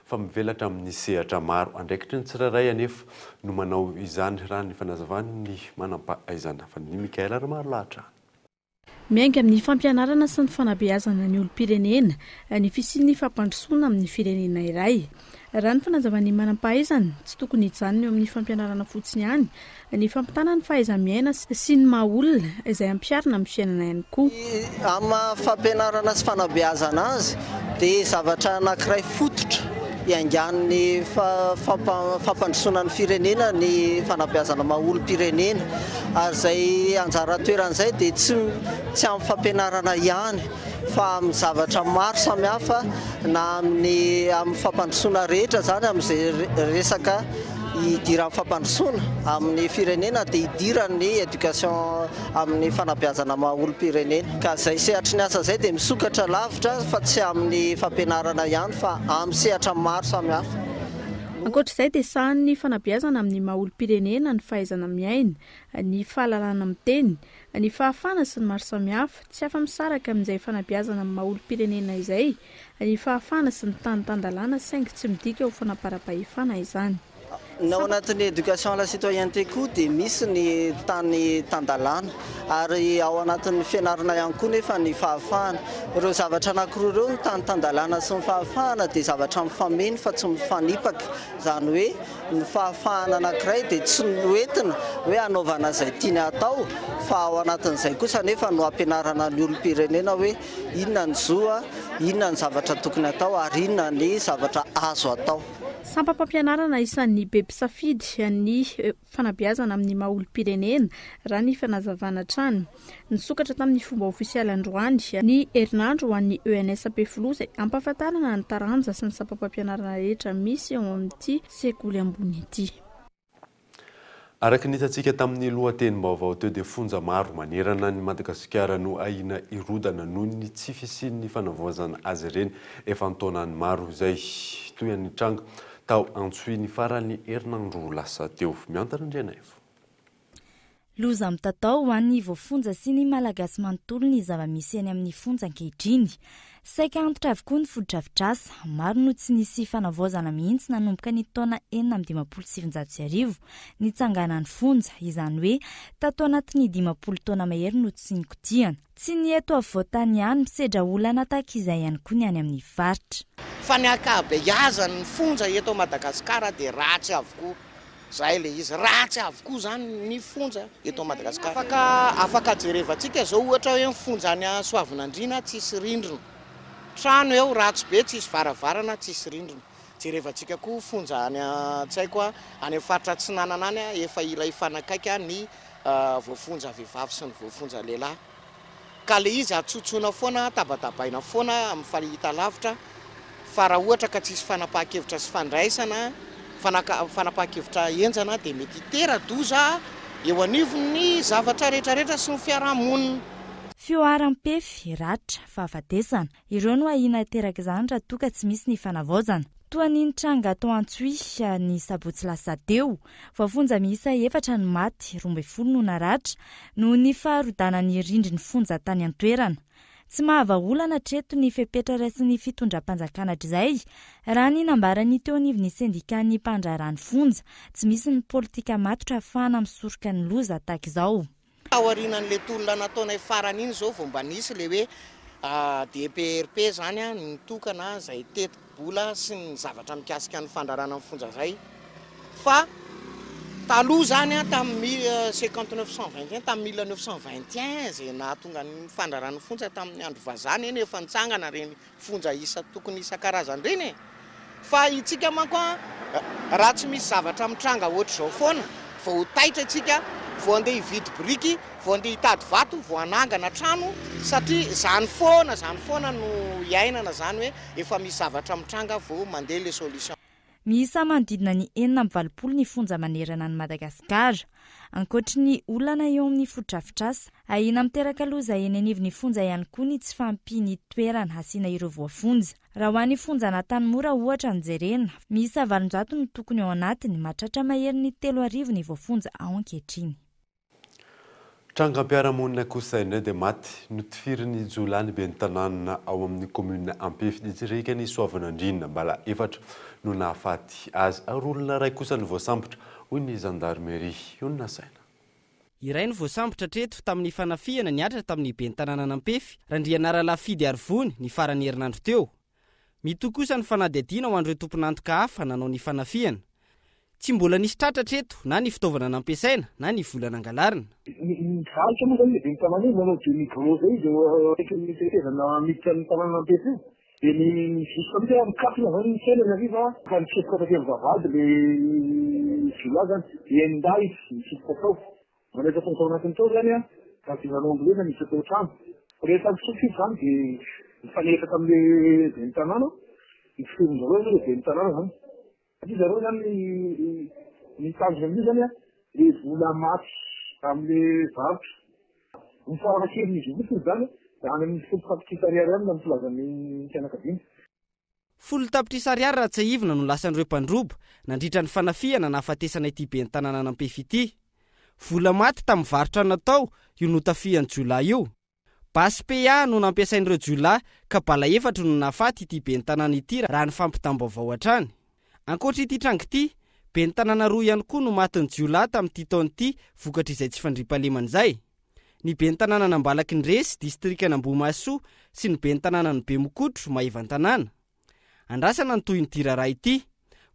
fa mivelatra amin'ny sehatra maro andraikitry ny tsirairay anefa no manao izany raha ny fanazavany ny manam-pahaizana fa ny Mikael Armaro lahatra. Miainga amin'ny fampianarana sy ny fanabeazana ny olom-pirenena ny fisian'ny fampandrosoana amin'ny firenena iray. Raha ny fanazavan'ny manam-pahaizana tsy tokony hijanona eo amin'ny fampianarana fotsiny ihany, ny fampitana ny fahaiza-miaina sy ny maha olona izay ampiarina amin'ny fiainana ihany koa. Amin'ny fampianarana sy fanabeazana azy dia zavatra anankiray fototra iangan'ny fampandrosoana ny firenena ny fanabeazana maha olom-pirenena. Ary izay anjara toeran'izay dia tsy amin'ny fampianarana ihany fa amin'ny zavatra maro samihafa na amin'ny fampandrosoana rehetra izany amin'izay resaka idiran'ny fampandrosoana amin'ny firenena dia idiran'ny éducation amin'ny fanabeazana maha olom-pirenena. Ka izay sehatry ny asa izay dia misokatra lavitra fa tsy amin'ny fampianarana ihany fa amin'ny sehatra maro samihafa. Ankoatra izay dia sahan'ny fanabeazana amin'ny maha olom-pirenena ny fahaizana miaina, ny fahalalana miteny, ny fahafana sy ny maro samihafa, tsy afa-misaraka amin'izay fanabeazana amin'ny maha olom-pirenena izay, ny fahafana sy ny tany-tandalana saingy tsy midika ho fanapara-pahefana izany. Ny ao anatin'ny éducation à la citoyenneté koa dia misy ny tany tandalana ary ao anatin'ny fianarana ihany koa nefa ny fahafahana. Ireo zavatra anankiroa ireo ny tany tandalana sy ny fahafahana dia zavatra mifameno fa tsy mifanipaka. Izany hoe ny fahafahana anankiray dia tsy noentina hoe anaovana izay tiany atao fa ao anatin'izay kosa nefa no ampianarana ny olom-pirenena hoe inona ny zoa, inona ny zavatra tokony atao ary inona ny zavatra azo atao. Sampam-pampianarana isan'ny be mpisafidy ny fanabeazana amin'ny maha olom-pirenena raha ny fanazavana trano. Nisokatra tamin'ny fomba ofisialy androany ny herinandro ho an'ny ENSP Filoha izay ampahafantarana ny taranja sy ny sampam-pampianarana rehetra misy eo amin'ity sekoly ambony ity. Araka nitantsika tamin'ny lohatenim-baovao teo dia fonja maro manerana ny Madagasikara no ahina irodana noho ny tsy fisian'ny fanavoazana azy ireny efa ntaonany maro izay toy ny tranga tao antsoiny farany herinandro lasa teo. Miantana indrena efa. Loza mitatao ho an'ny voafonja sy ny malagasy manontolo ny zava-misy eny amin'ny fonja ankehitriny. Saika antitra avokoa ny foto-drafitrasa, maro no tsy nisy fanavoazana mihitsy nanomboka ny taona 1970 nitsanganan'ny fonja, izany hoe tato anatin'ny 50 taona mahery no tsy nikotihana. Tsy ny eto afovoantany ihany misedra olana tahaka izay ihany koa ny any amin'ny faritra. Fa ny ankabeazan'ny fonja eto Madagasikara dia ratsy avokoa. Zay le izy ratsy avokoa zany ny fonja eto Madagasikara. Afaka jerevantsika zao ohatra hoe fonja any Soavinandriana tsisy rindrina. Trano eo ratsy be tsisy varavarana tsisy rindrina. Jerevantsika koa fonja any tsy haiko any amin'ny faritra Tsinanana any efa ilay fanakaiky ny voafonja vehivavy sy ny voafonja lehilahy. ka le izy atsotsona foana tabatabaina foana amin'ny fahita lavitra fa raha ohatra ka tsisy fanapahan-kevitra sy fandraisana fanapahan-kevitra enjana dia mety tera-doza eo anivony zavatra rehetrarehetra sy ny fiarahamonina. Fioaram-pefy ratra fahafatesana ireo no ahina teraka izany raha toka tsy misy ny fanavaozana. Toa ny tranga atao Antsohihy ny sabotsy lasa teo vafonja miisa 4 ny maty 12 no naratra no ny faharodana ny rindriny fonja tany an-toerana. Tsy mahavaolana treto ny fepetra raisy ny fitondram-panjakana izay raha ny nambarany teo anivon'ny sendikany mpandrarany fonja tsy misy ny politika matotra ahafahana misoroka ny loza tahaka izao. Aorianan'le tolona nataonay farany iny zao vao mba nisy le hoe DPRP zany nitokana izay teti-bola sy ny zavatra mikasika ny fandrarana ny fonja zay fa taloha zany tamin'ny 5921 tamin'ny 1921 zay nahatonga ny fandrarana ny fonja tamin'ny andro vazana eny efa nitsangana reny fonja tokony isan-karazany reny fa itsika manko raha tsy misy zavatra mitranga ohatr'izao foana vao taitra itsika vao andeha hividy biriky vao andeha hitady vato vao anangana trano satria zany foana no iainana zany hoe efa misy zavatra mitranga vao mandeha le solution. Miisa manodidina ny 420 ny fonja manerana ny Madagasikara. Ankoatra ny olana eo amin'ny fotodrafitrasa, ahina miteraka loza eny anivon'ny fonja ihany koa ny tsy fampiny toerana asiana ireo voafonja. Raha ho an'ny fonja Antanimora ohatra ny jerena, miisa 700 no tokony ao anatiny mahatratra mahery ny 3,000 ny voafonja ao ankehitriny. Trangam-piarahamonina kosa eny dia maty notifirin'ny Jolany ben'ny tanàna ao amin'ny komuna Ampefy ditsirika ny Soavinandrina mbala 4 no nahafaty azy ary olona ray kosa ny voasambotra hoy ny gendarmerie io nasaina. Iray ny voasambotra treto tamin'ny fanafihana niatra tamin'ny ben'ny tanàna Ampefy Randrianara Lafidy Arvony ny farany herinandro teo. Mito kosa ny fanadihadiana ho an'ireo tompon'antoka hafa nanao ny fanafihana. Tsy mbola nisy tratra treto na ny fitaovana nampiasaina na ny vola nangalarina. Valika moa zany dia ny tanàna manao dia ny gros zay izay rehetra ny tetezana miditra ny tanàna Ampefy io. Dia ny jusqu'à hoe mikafina zany ny sena ariva ka nisesika taty amin'ny vavahady le zola zany dia nday nisesika tao. Manetra tao anatin'ny tao zany ka dinanao ambolena nisy atao trano. Rehefa misotro zany dia mifaneraka tamin'le ben'ny tanàna ifirindreo le ben'ny tanàna zany. Satria zareo zany ny tanjona amin'io zany le vola maty amin'le varotra. Ny farakelin'izy io zany any amin'ny 70 ariary any amin'ny filazan'ny fianakaviana. 70 ariary raha tsy ahivona no lasan'ireo mpandroba nandritra ny fanafihana nahafatesana ity ben'ny tanàna Ampefy ity. Vola maty tamin'ny varotra natao io notafihan'ny Jola io. Basy PA no nampiasain'ireo Jola ka bala 4 no nahafaty ity ben'ny tanàna ity raha ny fampitam-baovao hatrany. Ankoatra ity trango ity, ben'ny tanàna roa ihany koa no matin'ny Jola tamin'ity taona ity vokatra izay tsy fandriam-pahalemana izay. Ny ben'ny tanàna Nambalaky ny Resy distrika Nambomasoa sy ny ben'ny tanàna ny Bemokotro Maivan-tanàna. Andrasana ny toy ny tirara ity.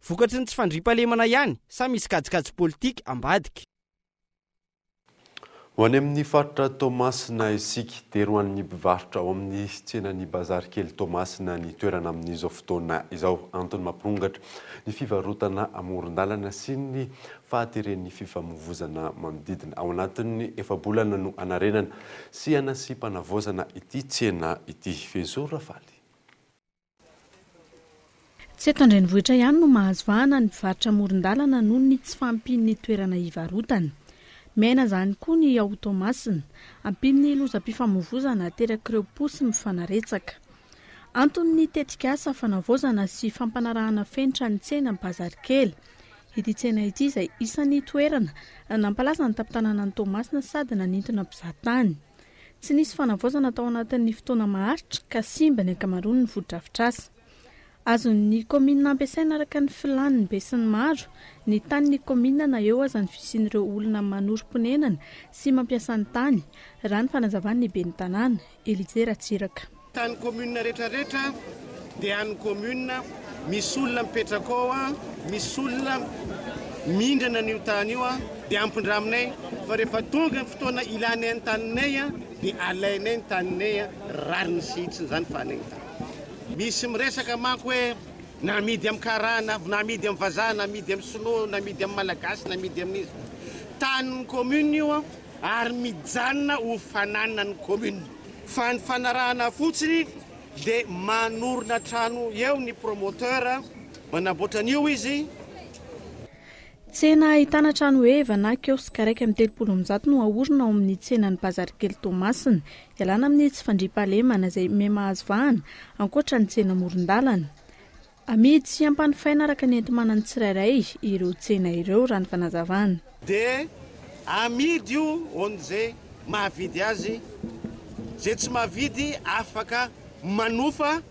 Vokatry ny tsy fandriam-pahalemana ihany, sa misy kajikajy politika ambadika. Ho any amin'ny faritra Tomasina isika dia ho an'ny mpivarotra ao amin'ny tsenan'ny bazary kely Tomasina ny toerana amin'izao fotoana izao antony mampirongatra ny fivarotana amoron-dalana sy ny fahateren'ny fifamoivoizana manodidina. Ao anatin'ny efa-bolana no anarenana sy anasy mpanavaozana ity tsena ity. Fezo Rafaly. Tsy eto an-drenivohitra ihany no mahazo vahana ny mpivarotra amoron-dalana noho ny tsy fampin'ny toerana hivarotana. Mena zany koa ny ao Tomasina, ampin'ny lozam-pifamoivoizana teraka ireo posy mifanaretsaka. Antony tetikasa fanavaozana sy fampanarahana fenitra ny tsena ny bazary kely. Ity tsena ity izay isan'ny toerana nampalaza ny tampon-tanàna ny Tomasina sady nanintona mpizahatany. Tsy nisy fanavaozana tao anatin'ny fotoana maharitra ka simba ny ankamaroany ny foto-drafitrasa. Azon'ny komina ampiasaina araka ny filaniny be sy ny maro, ny tanin'ny komina na eo aza ny fisian'ireo olona manoro-ponenana sy mampiasa ny tany, raha ny fanazavan'ny ben'ny tanàna, Elize Ratsiraka. Tany komina rehetrarehetra dia any komina misy olona mipetraka ao, misy olona mindrana n'io tany io dia ampindraminay fa rehefa tonga ny fotoana ilanay ny taninay dia alainay ny taninay rariny sitsiny zany fanay ny tany. Misy miresaka manko hoe namidy amin'ny karana, namidy amin'ny vazaha, namidy amin'ny sinoa, namidy amin'ny malagasy, namidy amin'izy. Tanin'ny komuna io ary mijanona ho fananana ny komuna. fa ny fanarahana fotsiny dia manorina trano eo ny promoteur manamboatra an'io izy. Tsena ahitana trano eva na kioska raiky amin'ny 300 no ahorina ao amin'ny tsenan'ny Bazarikely Tomasina, ialana amin'ny tsy fandriam-pahalemana izay mahazo vahana ankoatra ny tsena amoron-dalana. Amidy sy ampanofaina araka ny enti-manana tsirairay ireo tsena ireo raha ny fanazavana. Dia amidy io on'izay mahavidy azy, zay tsy mahavidy afaka manofa,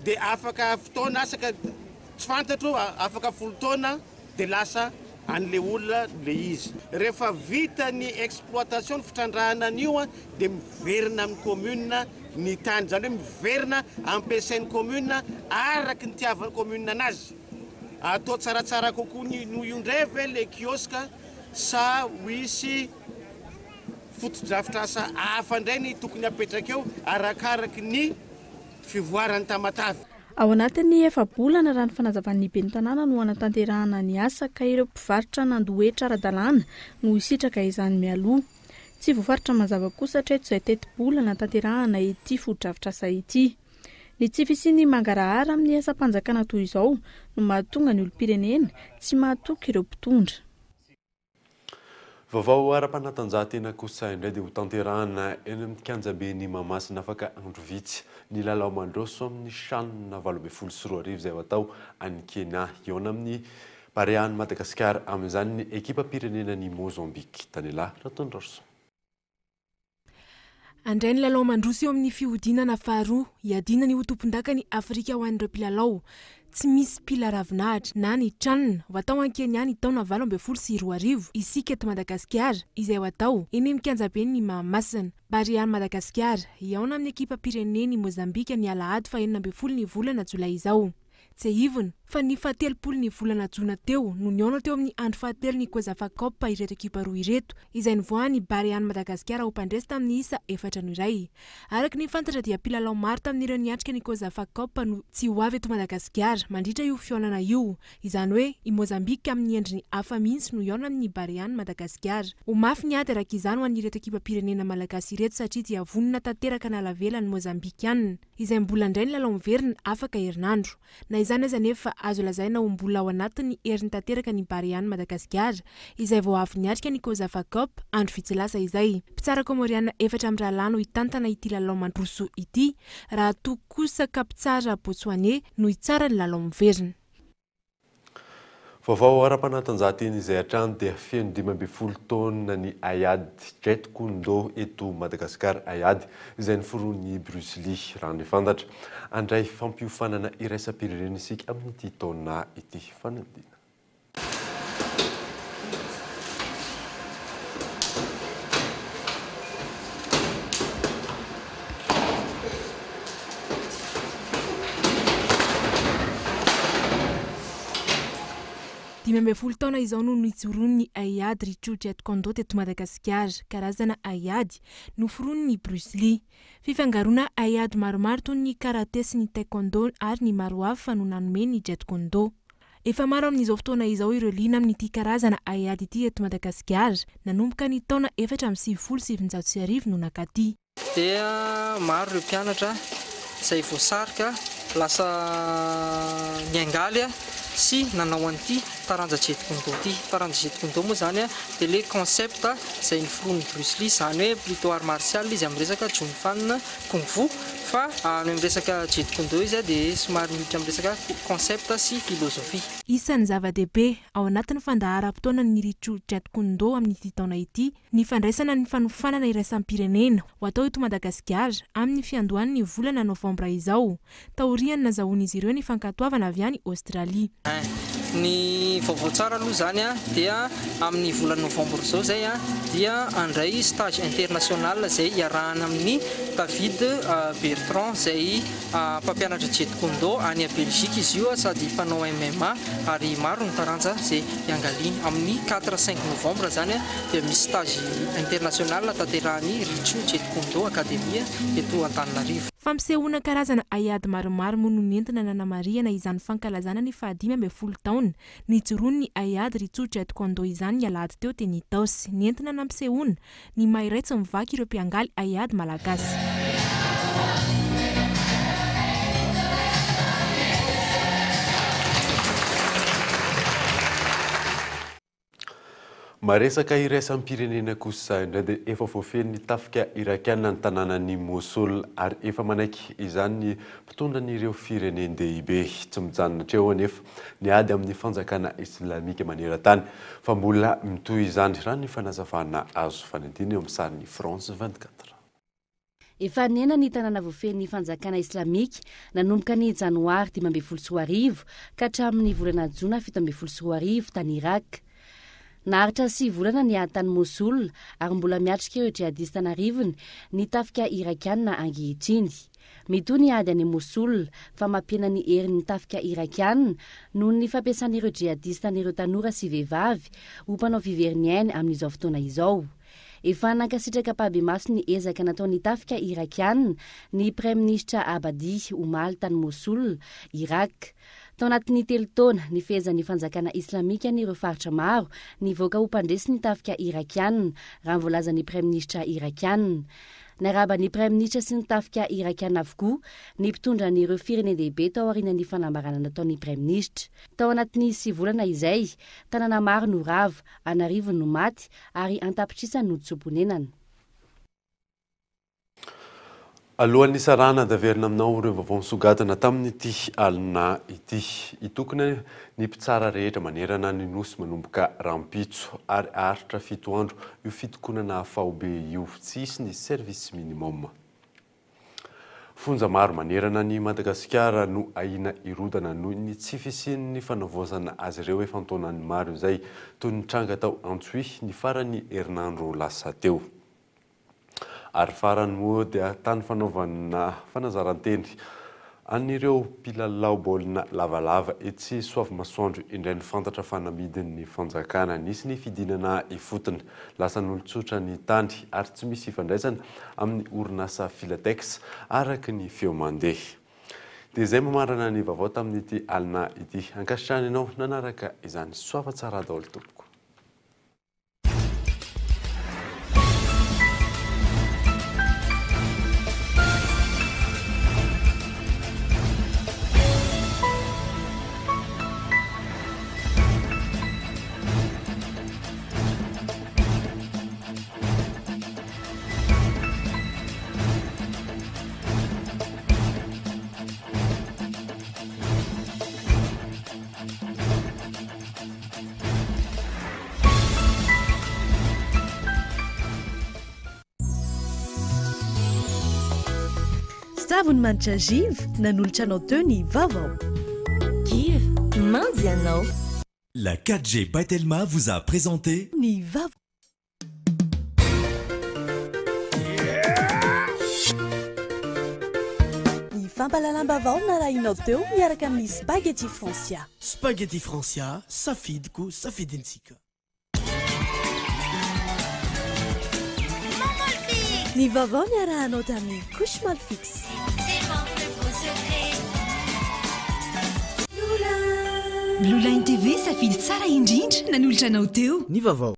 dia afaka fotoana asaka tsy fantatro, afaka folo taona dia lasa an'le olona le izy. Rehefa vita ny exploitation ny fitrandrahana an'io dia miverina amin'ny commune ny tany, zany hoe miverina ampiasain'ny commune araky ny tiavan'ny commune anazy. Atao tsaratsara kokoa noho io indray ve le kioska sa ho isy fotodrafitra asa hafa indray ny tokony apetraka eo arakaraky ny fivoarany tamatavy. Ao anatin'ny efa-bolana raha ny fanazavan'ny ben'ny tanàna no anatanterahana ny asa ka ireo mpivarotra nandohetra ara-dalàna no hisitraka izany mialoha. Tsy voafaritra mazava kosa hatreto izay teti-bolana tanterahana ity fotodrafitra asa ity. Ny tsy fisian'ny mangarahara amin'ny asa-panjakana toy izao no mahatonga ny olom-pirenena tsy mahatoky ireo mpitondra. Vaovao ara-panatanjahantena kosa indray dia ho tanterahana eny amin'ny kianjabeny Mahamasina afaka andro vitsy ny lalao mandroso amin'ny Chanina 24 izay atao any Kenya eo amin'ny Parean'i Madagasikara amin'izany ny ekipa pirenenan'i Mozambique. Tanela Ratondrarso. Andray ny lalao mandroso eo amin'ny fihodinana faharoa iadina ny ho tompon-daka ny Afrika ho an'ireo mpilalao. Tsy misy mpila ravinahitra na ny Chanina ho atao any Kenya ny taona 2024 isika eto Madagasikara izay ho atao eny amin'ny kianjabeny Mahamasina Parean'i Madagasikara iaona amin'ny ekipa pirenen'i Mozambika ny Alahady fa 14 ny volana Jolay izao. Tsy ivona fa ny 17 ny volana Jona teo no niaona teo amin'ny andro fahatelo ny COSAFA Cup ireto ekipa roa ireto izay nivoahan'ny Parean'i Madagasikara ho mpandresy tamin'ny isa 4 iray. Araka ny fantatra dia mpilalao maro tamin'ireo niatrika ny COSAFA Cup no tsy ho avy eto Madagasikara mandritra io fiaonana io, izany hoe i Mozambika amin'ny endriny hafa mihitsy no iaona amin'ny Parean'i Madagasikara. Ho mafy ny ady araka izany ho an'ireto ekipa pirenena malagasy ireto satria dia vonona tanteraka na lavelany Mozambikianina izay mbola indray ny lalao miverina afaka herinandro. Na izany aza nefa azo lazaina ho mbola ao anatin'ny herin'ny tanteraka ny Parean'i Madagasikara izay vao avy niatrika ny COSAFA Cup andro vitsy lasa izay. Mpitsara Komoriana 4 amin'ny rahalany hitantana ity lalao mandroso ity raha toa kosa kapitsara Botswana no hitsara ny lalao miverina. Vaovao ara-panatanjahantena izay hatrany dia feno 12 taona ny Ayad Jet Kundo eto Madagasikara. Ayad izay niforoan'i Bruce Lee raha ny fantatra. Andray fampiofanana iraisam-pirenena isika amin'ity taona ity fanadina. Folo taona izao no nijoroan'ny Ayad Richo Jet Kundo teto Madagasikara, karazana Ayad no foroan'ny Bruce Lee. Fifangaroana Ayad maromaro toy ny karate sy ny taekwondo ary ny maro hafa no nanome ny Jet Kundo. Efa maro amin'izao fotoana izao ireo liana amin'ity karazana Ayad ity eto Madagasikara, nanomboka ny taona 470 no nakaty. Dia maro ireo mpianatra izay voasarika lasa niangaly sy nanao an'ity taranja Jet Kundo ity. Taranja Jet Kundo moa zany dia le concept izay niforoan'ny Bruce Lee, zany hoe plutôt art martial izy amin'ny resaka Jun Fan Kung Fu, fa amin'ny resaka Jet Kundo izy dia somary miditra amin'ny resaka concept sy filosofia. Isan'ny zava-dehibe ao anatin'ny fandaharam-potoana ny Richo Jet Kundo amin'ity taona ity ny fandraisana ny fanofanana iraisam-pirenena ho atao eto Madagasikara amin'ny fiandohan'ny volana Novambra izao. Taoriany nazahoany izy ireo ny fankatoavana avy any Australie. Ny vaovao tsara aloha zany dia amin'ny volana Novambra zao zay dia andray stage international izay iarahana amin'ny David Bertrand izay mpampianatra Jet Kundo any Belgique izy io sady mpanao MMA ary maro ny taranja izay iangaliny amin'ny 4-5 Novambra zany dia misy stage international tanterahany Richo Jet Kundo Academia eto Antananarivo. Fampisehoana karazana Ayad maromaro moa no nentina nanamariana izany fankalazana ny 15 taona nijoroan'ny Ayad Richo Jet Kundo izany ny alahady teo teny Itaosy, nentina nampisehoana ny mahay raitsy mivaky ireo mpiangaly Ayad malagasy. maresaka iraisam pirenena kosa indray dia efa voafeny tafika irakiana ny tanànany Mosul ary efa manaiky izany ny mpitondran'ireo firenendehibe tsy mijanona treo anefa niady amin'ny fanjakana islamika maneran-tany fa mbola mitoy izany raha ny fanazavana azo fanadina eo amin'ny sarin'ny France 24. Efa nena ny tanàna voafeny fanjakana islamika nanomboka ny janoary 2024 ka hatramin'ny volana jona 2024 tany Irak. Naharitra 6 volana ny tany Mosul ary mbola miatrika ireo jihadista narivony ny tafika irakiana ankehitriny. Mitoy ny ady any Mosul fa mampiena ny herin'ny tafika irakiana noho ny fampiasan'ireo jihadista n'ireo tanora sy vehivavy ho mpanao viveriniainy amin'izao fotoana izao. Efa nankasitraka pahabe-maso ny ezaka nataon'ny tafika irakiana ny Praiministra Abadi omaly tany Mosul, Irak. Tao anatin'ny 3 taona ny fehezan'ny fanjakana islamika n'ireo faritra maro nivoaka ho mpandresy ny tafika irakiana raha voalazan'ny Praiministra irakiana. Naraba ny Praiministra sy ny tafika irakiana avokoa ny mpitondra n'ireo firenendehibe tao aorian'ny fanambarana nataon'ny Praiministra. Tao anatin'ny 6 volana izay, tanàna maro no rava, anarivo no maty ary antapitrisany no tsoponenana. Alohan'ny sarana daverina aminao ireo vaovao nisogatana tamin'ity alina ity. Itokona ny mpitsara rehetra manerana ny nosy manomboka rampitso ary aritra 7 andro io fitokonana faobe io tsisy ny service minimum. Fonja maro manerana ny Madagasikara no ahina irodana noho ny tsy fisian'ny fanavoazana azy ireo efa antonany maro izay toy ny tranga tao Antsoy ny farany herinandro lasa teo. Ary farany moa dia tany fanaovana fanazaranteny an'ireo mpilalao baolina lavalava etsy Soavimasoandro indray ny fantatra fanamidin'ny fanjakana nisy ny fidinana ifotona lasa n'olotsotra ny tany ary tsy misy ifandraisana amin'ny orinasa Filatex araka ny feo mandeha. Dia izay mamarana ny vaovao tamin'ity alina ity. Ankasitrahana ianao nanaraka izany soava tsara daholo tompoko. Savony manitra jive nanolotra anao teo ny vaovao. Give, mandy anao. La 4G Batelma vous a présenté ny vaovao. Ny fampalalam-baovao narahinao teo miaraka amin'ny Spaghetti Francia. Spaghetti Francia, safidiko safidintsika. Ny vaovao niarahanao tamin'ny couche Malfix. Blue Line TV safidy tsara indrindra nanolotra anao teo. Ny vaovao.